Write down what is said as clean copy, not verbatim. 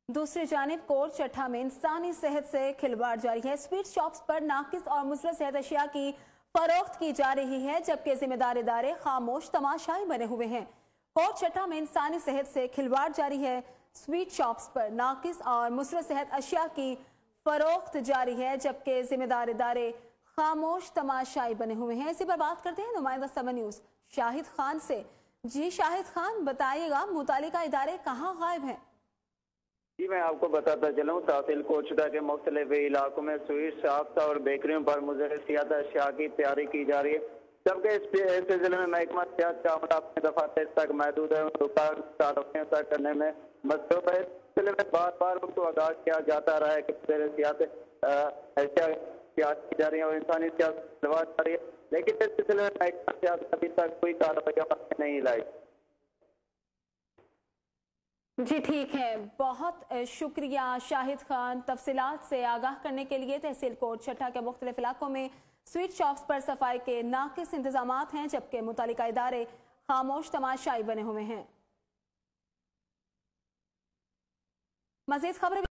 दूसरी जानिब कोट चट्टा में इंसानी सेहत से खिलवाड़ जारी है। स्वीट शॉप्स पर नाकिस और मुज़र सेहत अशिया की फरोख्त की जा रही है, जबकि जिम्मेदार इदारे खामोश तमाशाई बने हुए हैं। कोट चट्टा में इंसानी सेहत से खिलवाड़ जारी है। स्वीट शॉप्स पर नाकिस और मुज़र सेहत अशिया की फरोख्त जारी है, जबकि जिम्मेदार इदारे खामोश तमाशाई बने हुए हैं। इसी पर बात करते हैं नुमाइंदा 7 न्यूज़ शाहिद खान से। जी शाहिद खान, बताइएगा मुतालिका इदारे कहाँ गायब हैं? जी मैं आपको बताता चलूँ, तहसील कोटचट्टा के मुख्तलिफ इलाकों में स्वीट शॉप्स और बेकरियों पर मुज़र सेहत अशिया की तैयारी की जा रही है, जबकि इस सिलसिले में महकमा सेहत का अमला अपने दफातर तक महदूद है। दुकान करने में मसरूफ है। इस सिलसिले में बार बार उनको आगाह किया जाता रहा है कि मुज़र सेहत अशिया की जा रही है और इंसानी सेहत जा रही है, लेकिन इस सिलसिले में महकमा सेहत अभी तक कोई कार्रवाई नहीं लाई। जी ठीक है, बहुत शुक्रिया शाहिद खान तफसीलात से आगाह करने के लिए। तहसील कोट चट्टा के मुख्तलिफ इलाकों में स्वीट शॉप्स पर सफाई के नाकिस इंतजामात हैं, जबकि मुतालिका इदारे खामोश तमाशाई बने हुए हैं। मज़ीद खबरें